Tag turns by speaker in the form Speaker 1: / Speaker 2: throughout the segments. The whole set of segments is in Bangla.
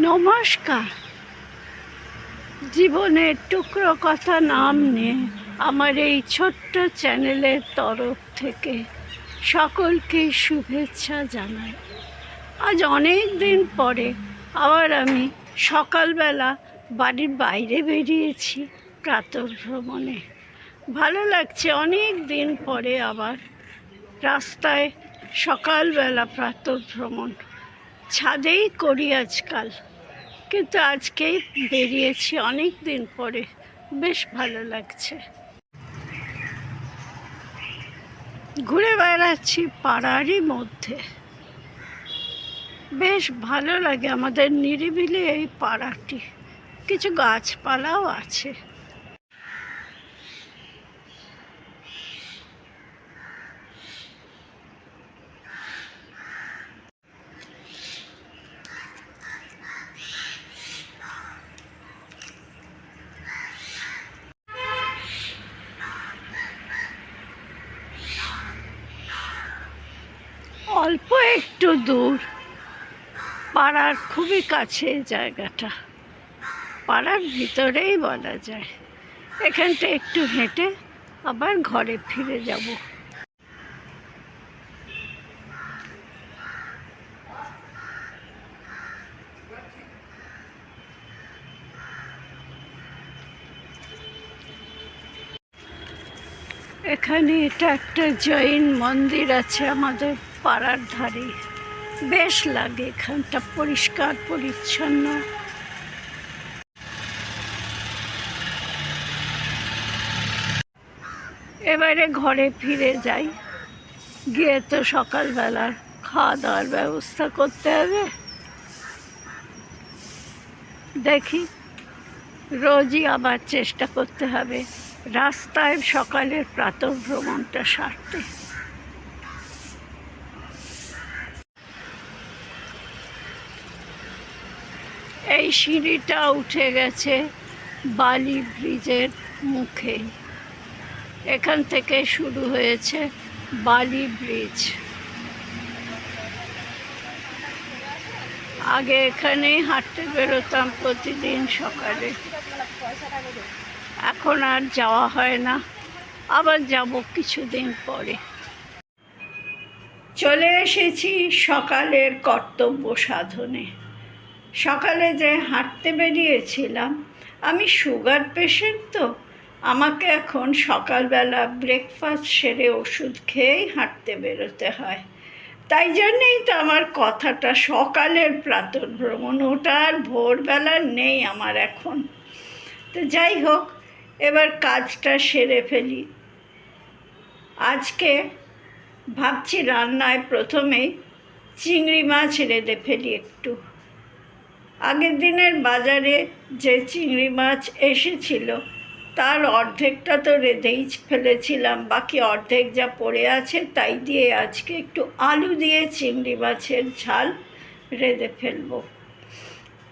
Speaker 1: নমস্কার। জীবনের টুকরো কথা নাম নিয়ে আমার এই ছোট্ট চ্যানেলের তরফ থেকে সকলকে শুভেচ্ছা জানাই। আজ অনেক দিন পরে আবার আমি সকালবেলা বাড়ির বাইরে বেরিয়েছি প্রাতঃভ্রমণে। ভালো লাগছে, অনেক দিন পরে আবার রাস্তায় সকালবেলা প্রাতঃভ্রমণ। ছাদেই করি আজকাল, কিন্তু আজকেই বেরিয়েছি অনেক দিন পরে, বেশ ভালো লাগছে। ঘুরে বেড়াচ্ছি পাড়ারই মধ্যে, বেশ ভালো লাগে আমাদের নিরিবিলি এই পাড়াটি। কিছু গাছপালাও আছে। অল্প একটু দূর, পাড়ার খুবই কাছে জায়গাটা, পাড়ার ভিতরেই বলা যায়। এখানটা একটু হেঁটে আবার ঘরে ফিরে যাব। এখানে এটা একটা জৈন মন্দির আছে আমাদের পাড়ার ধারে, বেশ লাগে এখানটা, পরিষ্কার পরিচ্ছন্ন। এবারে ঘরে ফিরে যাই, গিয়ে তো সকালবেলার খাওয়া দাওয়ার ব্যবস্থা করতে হবে। দেখি, রোজই আবার চেষ্টা করতে হবে রাস্তায় সকালের প্রাতঃভ্রমণটা সারতে। এই সিঁড়িটা উঠে গেছে বালি ব্রিজের মুখে। এখান থেকে শুরু হয়েছে বালি ব্রিজ। আগে এখানেই হাঁটতে বেরোতাম প্রতিদিন সকালে, এখন আর যাওয়া হয় না, আবার যাব কিছুদিন পরে। চলে এসেছি সকালের কর্তব্য সাধনে। সকালে যে হাঁটতে বেরিয়েছিলাম, আমি সুগার পেশেন্ট, তো আমাকে এখন সকালবেলা ব্রেকফাস্ট সেরে ওষুধ খেয়েই হাঁটতে বেরোতে হয়। তাই জন্যেই তো আমার কথাটা সকালের প্রাতঃভ্রমণ, ওটা আর ভোরবেলা নেই আমার এখন। তো যাই হোক, এবার কাজটা সেরে ফেলি। আজকে ভাবছি রান্নায় প্রথমেই চিংড়ি মাছ রেঁধে ফেলি একটু। আগের দিনের বাজারে যে চিংড়ি মাছ এসেছিল তার অর্ধেকটা তো রেঁধেই ফেলেছিলাম, বাকি অর্ধেক যা পড়ে আছে তাই দিয়ে আজকে একটু আলু দিয়ে চিংড়ি মাছের ঝাল রেঁধে ফেলবো।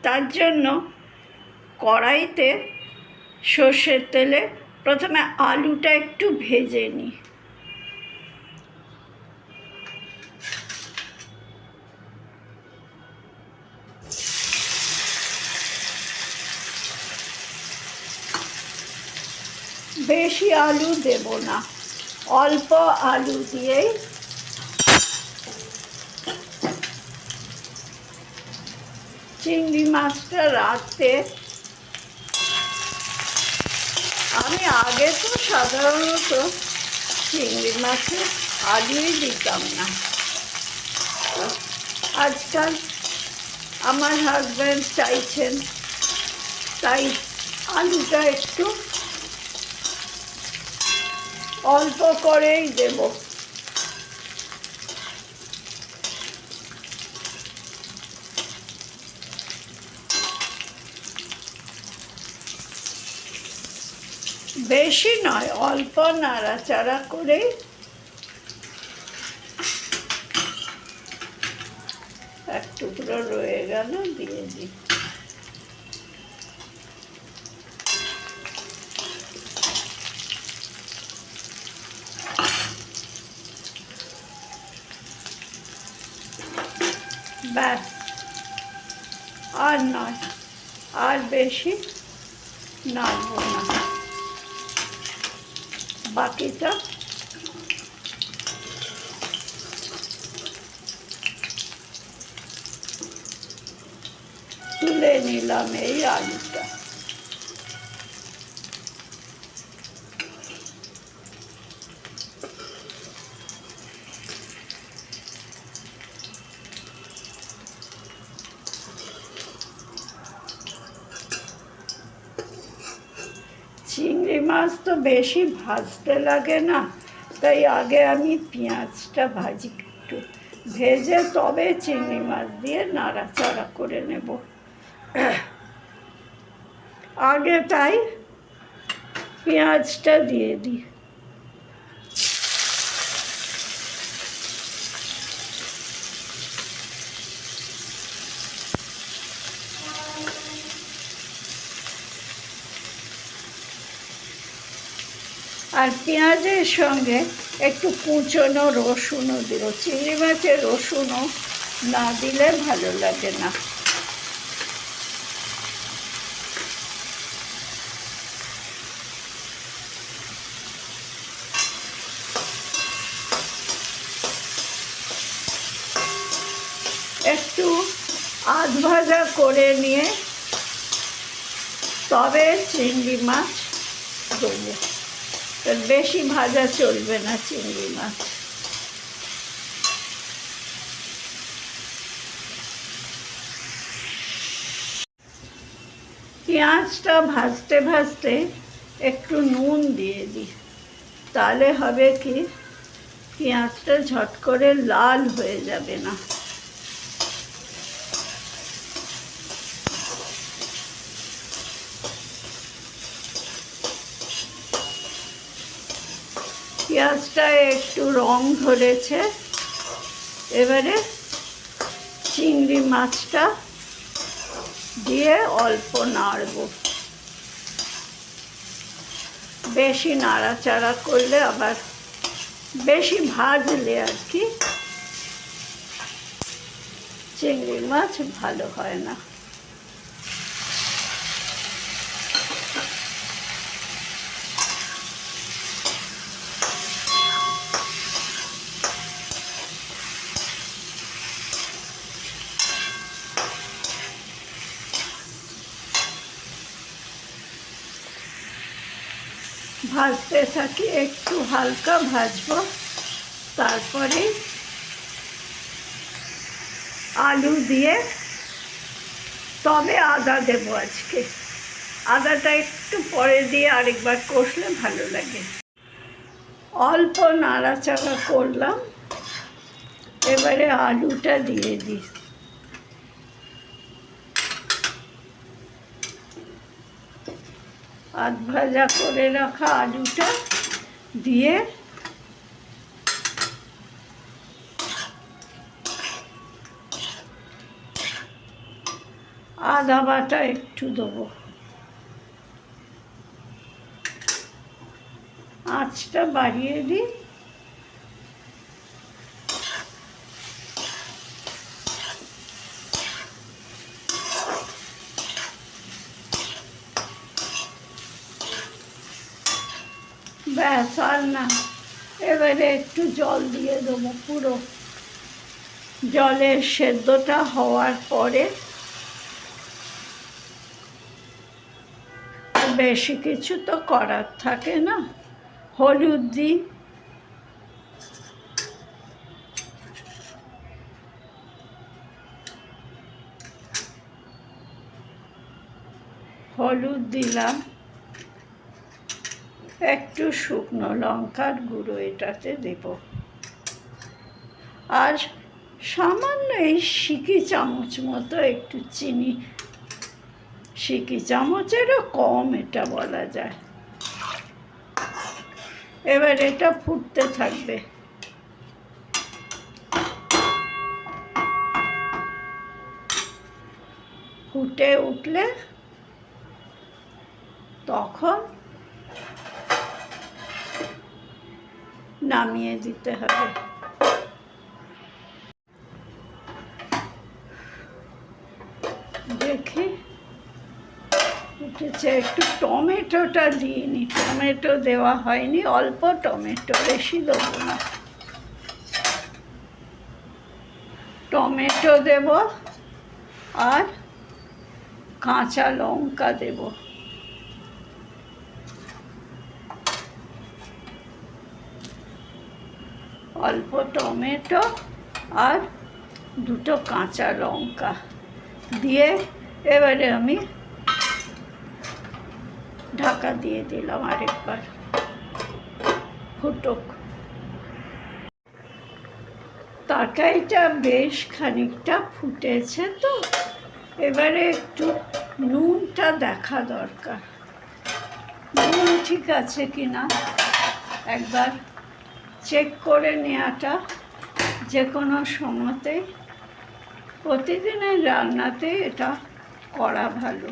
Speaker 1: তার জন্য কড়াইতে সর্ষের তেলে প্রথমে আলুটা একটু ভেজে নিই। বেশি আলু দেব না, অল্প আলু দিয়েই চিংড়ি মাছটা রাঁধতে। আমি আগে তো সাধারণত চিংড়ি মাছে আলুই দিতাম না। আজকাল আমার হাজব্যান্ড চাইছেন, তাই আলুটা একটু অল্প করেই দেব। বেশি নয়, অল্প নাড়াচাড়া করে এক টুকরো রয়ে গেল, দিয়ে দিই। ব্যাস, আর নয়, আর বেশি নাড়বো না। বাকিটা তুলে নিলাম এই আলুটা। চিংড়ি মাছ তো বেশি ভাজতে লাগে না, তাই আগে আমি পেঁয়াজটা ভাজি একটু, ভেজে তবে চিংড়ি মাছ দিয়ে নাড়াচাড়া করে নেব। আগে তাই পেঁয়াজটা দিয়ে দিই। আর পেঁয়াজের সঙ্গে একটু কুচনো রসুনও দেবো। চিংড়ি মাছের রসুনও না দিলে ভালো লাগে না। একটু আধ ভাজা করে নিয়ে তবে চিংড়ি মাছ দেবো। বেশি ভাজা চলবে না চিংড়ি মাছ। পেঁয়াজটা ভাজতে ভাজতে একটু নুন দিয়ে দিই, তাহলে হবে কি পেঁয়াজটা ঝট করে লাল হয়ে যাবে না। পেঁয়াজটা একটু রং ধরেছে, এবারে চিংড়ি মাছটা দিয়ে অল্প নাড়ব। বেশি নাড়াচাড়া করলে আবার বেশি ভাজলে আর কি চিংড়ি মাছ ভালো হয় না। ভাজতে থাকি, একটু হালকা ভাজবো, তারপরে আলু দিয়ে তবে আদা দেবো। আজকে আদাটা একটু পরে দিয়ে আরেকবার কষলে ভালো লাগে। অল্প নাড়াচাড়া করলাম, এবারে আলুটা দিয়ে দিই। আধ ভাজা করে রাখা আলুটা দিয়ে আদা বাটা একটু দেবো। আঁচটা বাড়িয়ে দিই। ব্যাস, আর না, এবারে একটু জল দিয়ে দেবো। পুরো জলের সেদ্ধটা হওয়ার পরে বেশি কিছু তো করার থাকে না। হলুদ দিই, হলুদ দিলাম, একটু শুকনো লঙ্কার গুঁড়ো এটাতে দেব, আর সামান্য এই সিকি চামচ মতো একটু চিনি, সিকি চামচেরও কম এটা বলা যায়। এবার এটা ফুটতে থাকবে। ফুটে উঠলে তখন নামিয়ে দিতে হবে। যে দেখি উঠেছে। একটু টমেটোটা দিইনি, টমেটো দেওয়া হয়নি, অল্প টমেটো, বেশি দেবো না। টমেটো দেব আর কাঁচা লঙ্কা দেব। অল্প টমেটো আর দুটো কাঁচা লঙ্কা দিয়ে এবারে আমি ঢাকা দিয়ে দিলাম, আরেকবার ফুটুক। তরকারিটা বেশ খানিকটা ফুটেছে, তো এবারে একটু নুনটা দেখা দরকার, নুন ঠিক আছে কিনা একবার চেক করে নেওয়াটা যে কোনো সময়তে, প্রতিদিনের রান্নাতে এটা করা ভালো।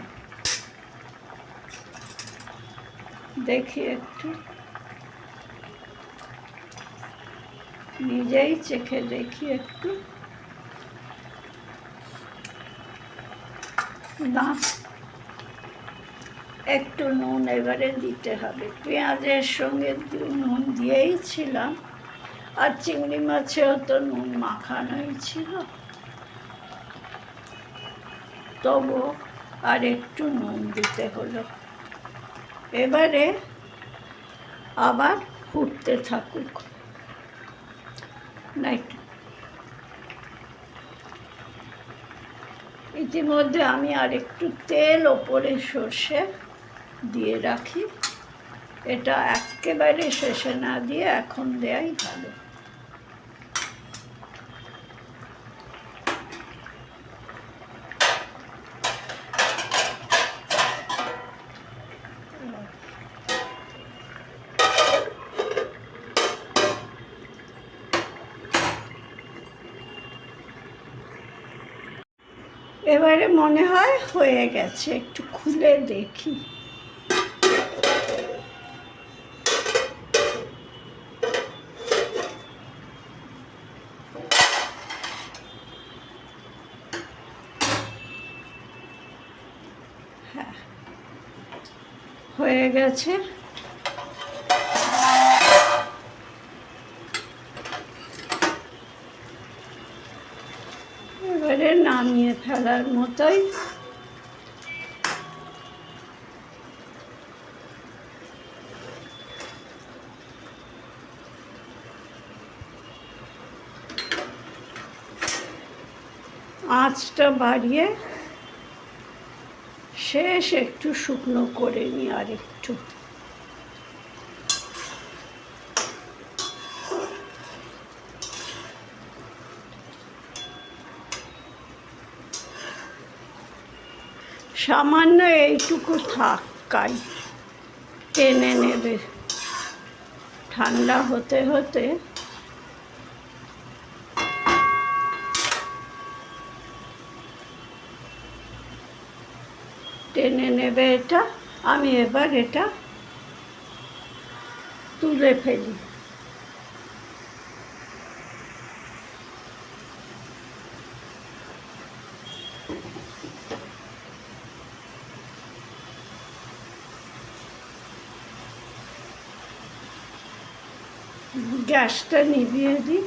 Speaker 1: দেখি একটু, নিজেই চেখে দেখি একটু। না, একটু নুন এবারে দিতে হবে। পেঁয়াজের সঙ্গে নুন দিয়েই ছিলাম, আর চিংড়ি মাছেও তো নুন মাখানোই ছিল, তবু আর একটু নুন দিতে হলো। এবারে আবার ফুটতে থাকুক। ইতিমধ্যে আমি আর একটু তেল ওপরে সর্ষে দিয়ে রাখি, এটা একেবারে শেষে না দিয়ে এখন দেয়াই ভালো। এবারে মনে হয় হয়ে গেছে, একটু খুলে দেখি। হ্যাঁ, হয়ে গেছে। এবারে নামিয়ে ফেলার মতোই। আঁচটা বাড়িয়ে শেষ একটু শুকনো করে নিই, আর একটু। সামান্য এইটুকু থাকাই টেনে নেবে, ঠান্ডা হতে হতে টেনে নেবে এটা। আমি এবার এটা তুলে ফেলি। গ্যাসটা নিভিয়ে দিই।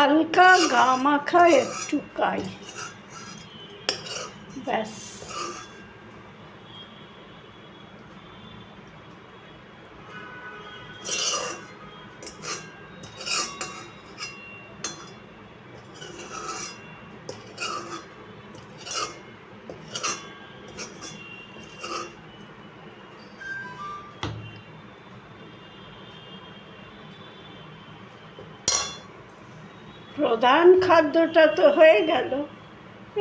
Speaker 1: হালকা গা মাখা একটু কাই, ব্যাস। প্রধান খাদ্যটা তো হয়ে গেল,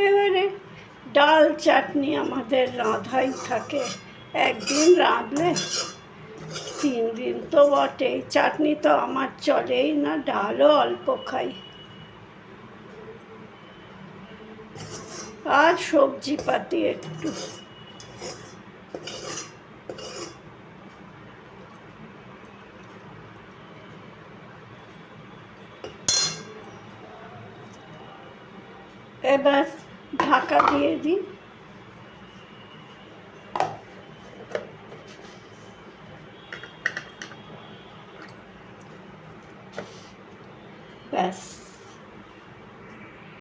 Speaker 1: এবারে ডাল চাটনি আমাদের রাঁধাই থাকে। একদিন রাঁধলে 3 দিন তো বটেই। চাটনি তো আমার চলেই না, ডালও অল্প খাই। আর সবজিপাতি একটু। এবার ঢাকা দিয়ে দিই। ব্যাস।